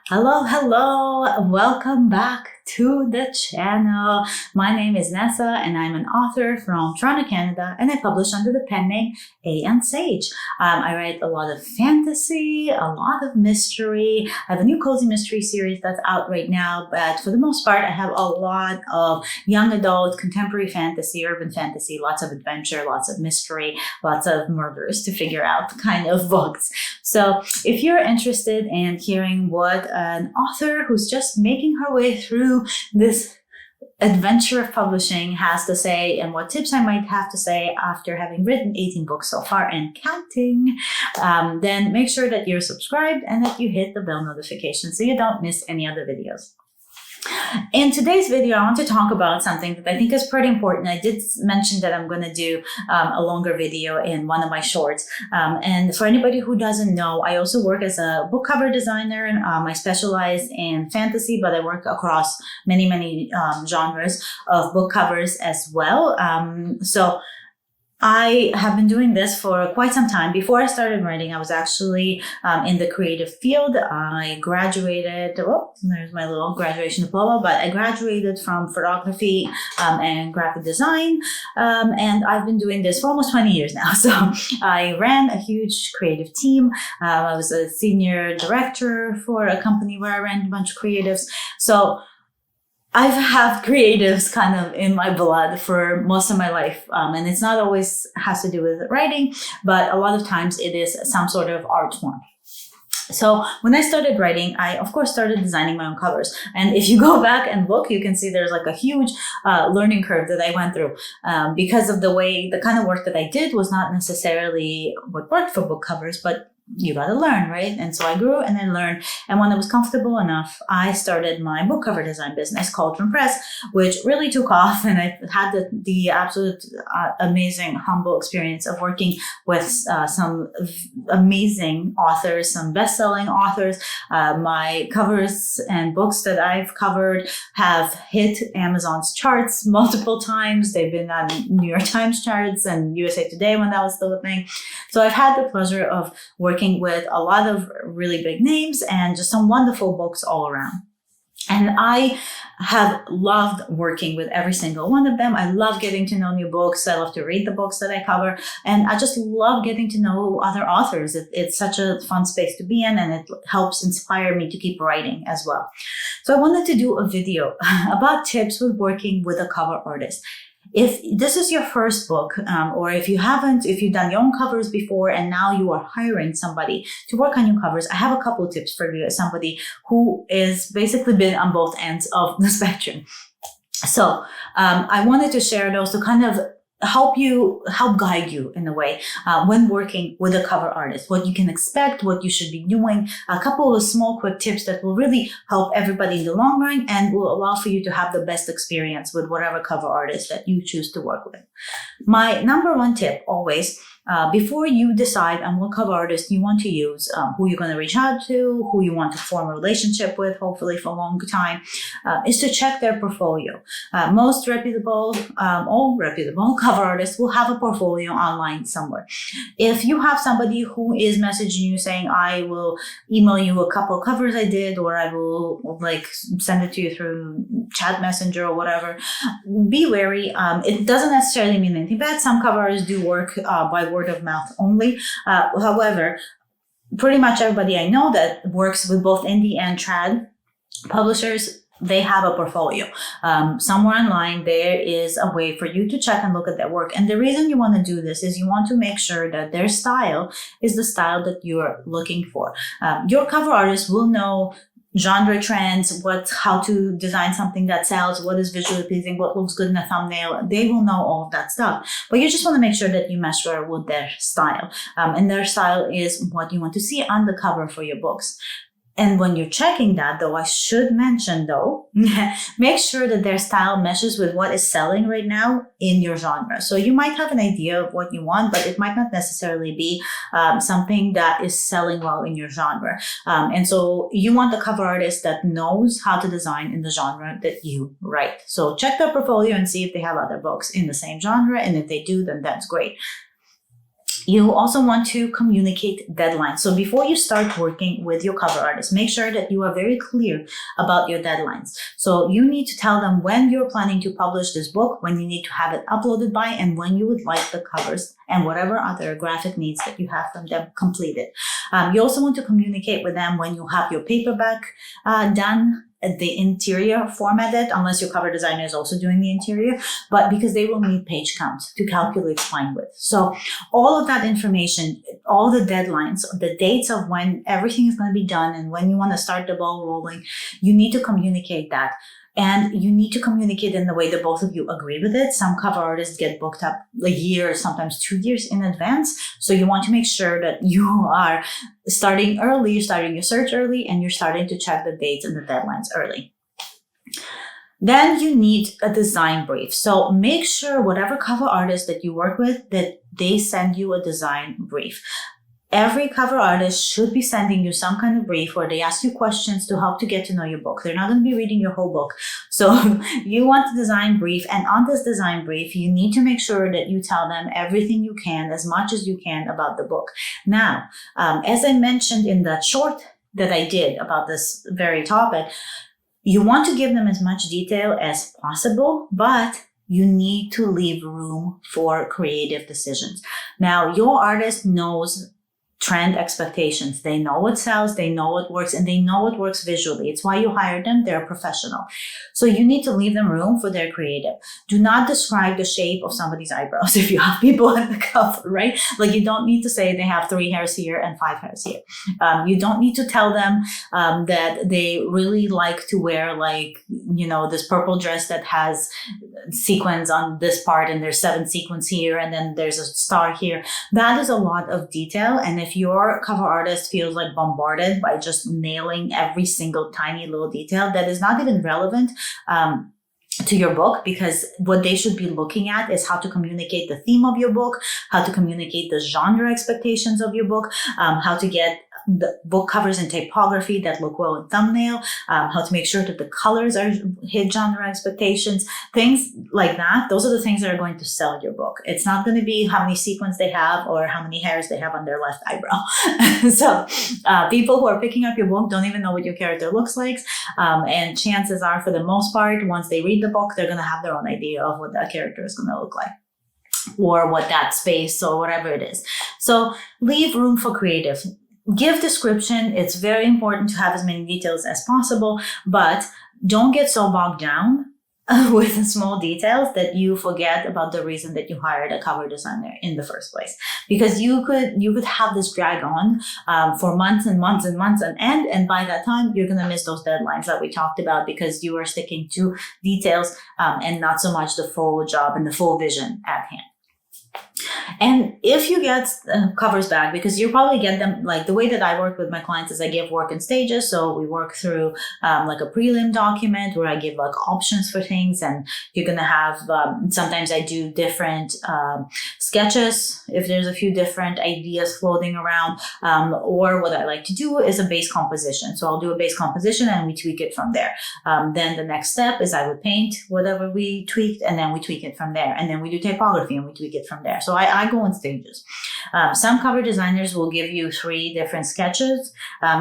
Hello, welcome back to the channel. My name is Nessa and I'm an author from Toronto, Canada, and I publish under the pen name A and Sage. I write a lot of fantasy, a lot of mystery. I have a new cozy mystery series that's out right now, but for the most part, I have a lot of young adult, contemporary fantasy, urban fantasy, lots of adventure, lots of mystery, lots of murders to figure out kind of books. So if you're interested in hearing what an author who's just making her way through this adventure of publishing has to say and what tips I might have to say after having written 18 books so far and counting, then make sure that you're subscribed and that you hit the bell notification so you don't miss any other videos. In today's video, I want to talk about something that I think is pretty important. I did mention that I'm going to do a longer video in one of my shorts. And for anybody who doesn't know, I also work as a book cover designer. I specialize in fantasy, but I work across many genres of book covers as well. So I have been doing this for quite some time. Before I started writing, I was actually in the creative field. I graduated, there's my little graduation diploma, but I graduated from photography and graphic design. And I've been doing this for almost 20 years now. So I ran a huge creative team. I was a senior director for a company where I ran a bunch of creatives. So I've had creatives kind of in my blood for most of my life. And it's not always has to do with writing, but a lot of times it is some sort of art form. So when I started writing, I of course started designing my own covers. And if you go back and look, you can see there's like a huge learning curve that I went through because of the kind of work that I did was not necessarily what worked for book covers, but you got to learn, right? And so I grew and I learned. And when I was comfortable enough, I started my book cover design business called From Press, which really took off. And I had the absolute amazing, humble experience of working with some amazing authors, some best-selling authors. My covers and books that I've covered have hit Amazon's charts multiple times. They've been on New York Times charts and USA Today when that was still a thing. So I've had the pleasure of working with a lot of really big names and just some wonderful books all around. And I have loved working with every single one of them. I love getting to know new books. I love to read the books that I cover. And I just love getting to know other authors. It's such a fun space to be in, and it helps inspire me to keep writing as well. So I wanted to do a video about tips with working with a cover artist. If this is your first book, or if you've done your own covers before and now you are hiring somebody to work on your covers, I have a couple of tips for you as somebody who is basically been on both ends of the spectrum. So I wanted to share those to kind of help guide you in a way when working with a cover artist, what you can expect, what you should be doing, a couple of small quick tips that will really help everybody in the long run and will allow for you to have the best experience with whatever cover artist that you choose to work with. My number one tip always, before you decide on what cover artist you want to use, who you're going to reach out to, who you want to form a relationship with, hopefully for a long time, is to check their portfolio. Most reputable, all reputable cover artists will have a portfolio online somewhere. If you have somebody who is messaging you saying, I will email you a couple covers I did, or I will send it to you through chat messenger or whatever, be wary. It doesn't necessarily mean anything bad. Some cover artists do work by word of mouth only. However, pretty much everybody I know that works with both indie and trad publishers, they have a portfolio. Somewhere online, there is a way for you to check and look at their work. And the reason you want to do this is you want to make sure that their style is the style that you're looking for. Your cover artist will know genre trends, how to design something that sells, what is visually pleasing, what looks good in a thumbnail. They will know all of that stuff. But you just want to make sure that you measure with their style. And their style is what you want to see on the cover for your books. And when you're checking that, though, I should mention, though, make sure that their style meshes with what is selling right now in your genre. So you might have an idea of what you want, but it might not necessarily be something that is selling well in your genre. And so you want the cover artist that knows how to design in the genre that you write. So check their portfolio and see if they have other books in the same genre. And if they do, then that's great. You also want to communicate deadlines. So before you start working with your cover artist, make sure that you are very clear about your deadlines. So you need to tell them when you're planning to publish this book, when you need to have it uploaded by, and when you would like the covers and whatever other graphic needs that you have from them completed. You also want to communicate with them when you have your paperback done, the interior formatted, unless your cover designer is also doing the interior, but because they will need page count to calculate spine width. So all of that information, all the deadlines, the dates of when everything is going to be done and when you want to start the ball rolling, you need to communicate that. And you need to communicate in the way that both of you agree with it. Some cover artists get booked up a year, sometimes 2 years in advance. So you want to make sure that you are starting early, you're starting your search early, and you're starting to check the dates and the deadlines early. Then you need a design brief. So make sure whatever cover artist that you work with, that they send you a design brief. Every cover artist should be sending you some kind of brief where they ask you questions to help to get to know your book. They're not going to be reading your whole book. So you want the design brief. And on this design brief, you need to make sure that you tell them everything you can, as much as you can about the book. Now, as I mentioned in that short that I did about this very topic, you want to give them as much detail as possible, but you need to leave room for creative decisions. Now, your artist knows trend expectations. They know what sells, they know what works, and they know what works visually. It's why you hired them. They're a professional. So you need to leave them room for their creative. Do not describe the shape of somebody's eyebrows if you have people on the cover, right? Like you don't need to say they have 3 hairs here and 5 hairs here. You don't need to tell them that they really like to wear this purple dress that has sequins on this part and there's 7 sequins here and then there's a star here. That is a lot of detail. And if your cover artist feels like bombarded by just nailing every single tiny little detail that is not even relevant to your book, because what they should be looking at is how to communicate the theme of your book, how to communicate the genre expectations of your book, how to get the book covers and typography that look well in thumbnail, how to make sure that the colors are hit genre expectations, things like that. Those are the things that are going to sell your book. It's not going to be how many sequins they have or how many hairs they have on their left eyebrow. So people who are picking up your book don't even know what your character looks like. And chances are, for the most part, once they read the book, they're going to have their own idea of what that character is going to look like, or what that space or whatever it is. So leave room for creative. Give description. It's very important to have as many details as possible, but don't get so bogged down with small details that you forget about the reason that you hired a cover designer in the first place. Because you could have this drag on for months and months and months on end, and by that time you're gonna miss those deadlines that we talked about because you are sticking to details and not so much the full job and the full vision at hand. And if you get covers back, because you probably get them, like the way that I work with my clients is I give work in stages. So we work through like a prelim document where I give like options for things, and you're going to have, sometimes I do different sketches if there's a few different ideas floating around, or what I like to do is a base composition. So I'll do a base composition and we tweak it from there. Then the next step is I would paint whatever we tweaked, and then we tweak it from there. And then we do typography and we tweak it from there. So I go in stages. Some cover designers will give you 3 different sketches.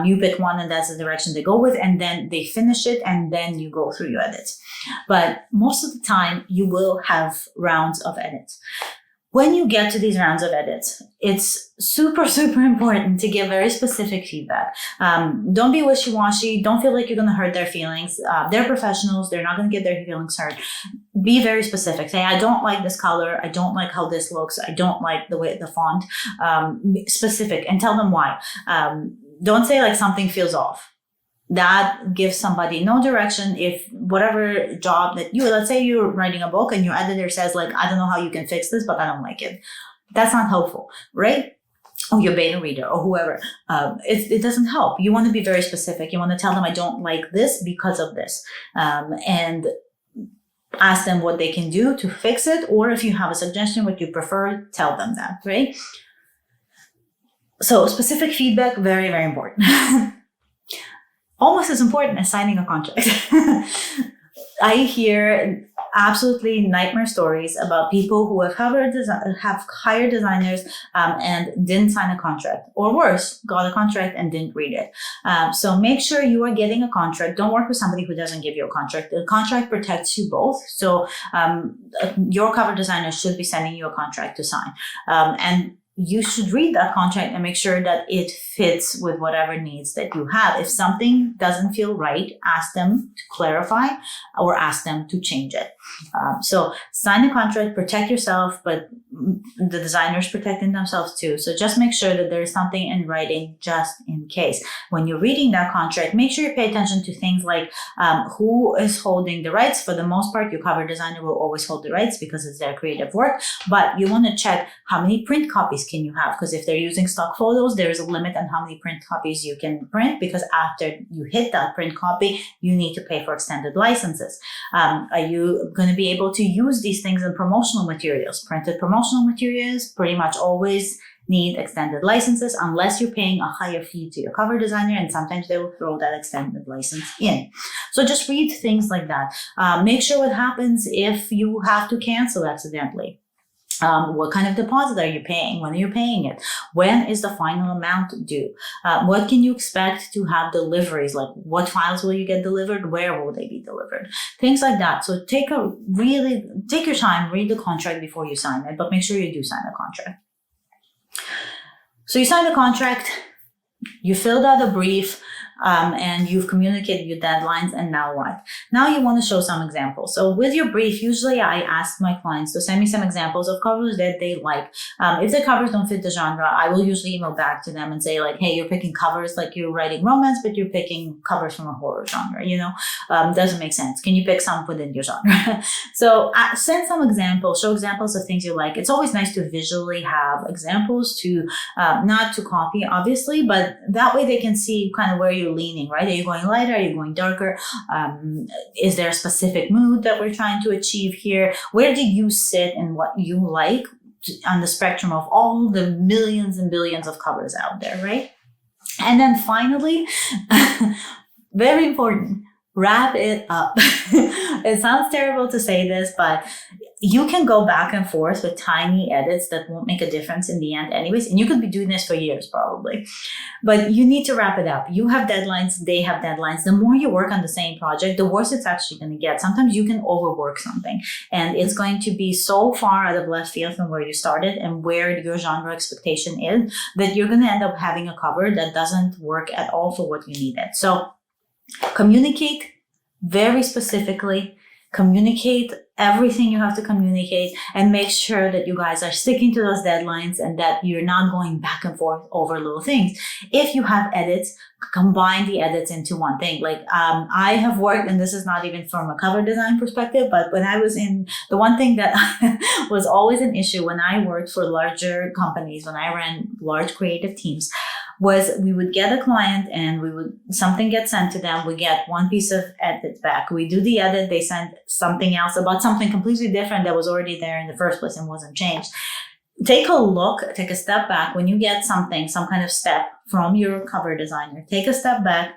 You pick one and that's the direction they go with, and then they finish it and then you go through your edits. But most of the time you will have rounds of edits. When you get to these rounds of edits, it's super, super important to give very specific feedback. Don't be wishy-washy. Don't feel like you're going to hurt their feelings. They're professionals. They're not going to get their feelings hurt. Be very specific. Say, I don't like this color. I don't like how this looks. I don't like the way the font. Specific, and tell them why. Don't say like something feels off. That gives somebody no direction. If whatever job that let's say you're writing a book and your editor says like, I don't know how you can fix this, but I don't like it. That's not helpful, right? Or your beta reader or whoever. It doesn't help. You want to be very specific. You want to tell them, I don't like this because of this. And ask them what they can do to fix it. Or if you have a suggestion, what you prefer, tell them that, right? So specific feedback, very, very important. Almost as important as signing a contract. I absolutely nightmare stories about people who have hired designers and didn't sign a contract, or worse, got a contract and didn't read it. So make sure you are getting a contract. Don't work with somebody who doesn't give you a contract. The contract protects you both. So your cover designer should be sending you a contract to sign. And you should read that contract and make sure that it fits with whatever needs that you have. If something doesn't feel right, ask them to clarify or ask them to change it. So sign a contract, protect yourself, but the designer's protecting themselves too. So just make sure that there is something in writing just in case. When you're reading that contract, make sure you pay attention to things like who is holding the rights. For the most part, your cover designer will always hold the rights because it's their creative work, but you want to check how many print copies can you have, because if they're using stock photos, there is a limit on how many print copies you can print, because after you hit that print copy, you need to pay for extended licenses. Are you going to be able to use these things in promotional materials? Printed promotional materials pretty much always need extended licenses unless you're paying a higher fee to your cover designer, and sometimes they will throw that extended license in. So just read things like that. Make sure what happens if you have to cancel accidentally. What kind of deposit are you paying? When are you paying it? When is the final amount due? What can you expect to have deliveries? Like, what files will you get delivered? Where will they be delivered? Things like that. So take your time, read the contract before you sign it, but make sure you do sign the contract. So you sign the contract, you filled out a brief, and you've communicated your deadlines, and now what? Now you want to show some examples. So with your brief, usually I ask my clients to send me some examples of covers that they like. If the covers don't fit the genre, I will usually email back to them and say, like, hey, you're picking covers, like you're writing romance, but you're picking covers from a horror genre, doesn't make sense. Can you pick some within your genre? So send some examples, show examples of things you like. It's always nice to visually have examples to, not to copy, obviously, but that way they can see kind of where you're leaning, right? Are you going lighter? Are you going darker? Is there a specific mood that we're trying to achieve here? Where do you sit in what you like on the spectrum of all the millions and billions of covers out there, right? And then finally, very important, wrap it up. It sounds terrible to say this, but you can go back and forth with tiny edits that won't make a difference in the end anyways. And you could be doing this for years probably, but you need to wrap it up. You have deadlines, they have deadlines. The more you work on the same project, the worse it's actually going to get. Sometimes you can overwork something and it's going to be so far out of left field from where you started and where your genre expectation is that you're going to end up having a cover that doesn't work at all for what you needed. So communicate very specifically, communicate everything you have to communicate, and make sure that you guys are sticking to those deadlines and that you're not going back and forth over little things. If you have edits, combine the edits into one thing. Like I have worked, and this is not even from a cover design perspective, but when I was in, the one thing that was always an issue when I worked for larger companies, when I ran large creative teams, was we would get a client and something gets sent to them. We get one piece of edit back. We do the edit. They send something else about something completely different that was already there in the first place and wasn't changed. Take a look, take a step back. When you get something, some kind of step from your cover designer, take a step back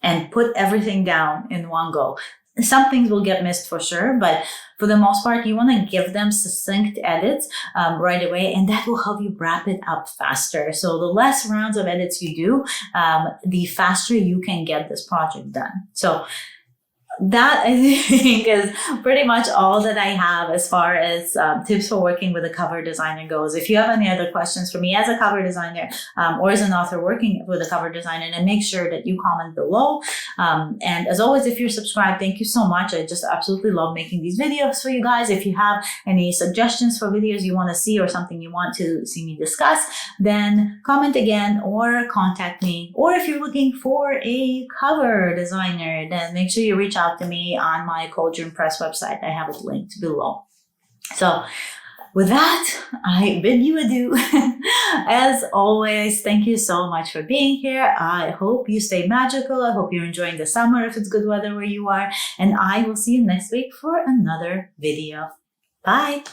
and put everything down in one go. Some things will get missed for sure, but for the most part, you want to give them succinct edits right away, and that will help you wrap it up faster. So the less rounds of edits you do, the faster you can get this project done. So that, I think, is pretty much all that I have as far as tips for working with a cover designer goes. If you have any other questions for me as a cover designer or as an author working with a cover designer, then make sure that you comment below. And as always, if you're subscribed, thank you so much. I just absolutely love making these videos for you guys. If you have any suggestions for videos you want to see or something you want to see me discuss, then comment again or contact me. Or if you're looking for a cover designer, then make sure you reach out to me on my Cauldron Press website. I have it linked below. So with that, I bid you adieu. As always, thank you so much for being here. I hope you stay magical. I hope you're enjoying the summer if it's good weather where you are. And I will see you next week for another video. Bye.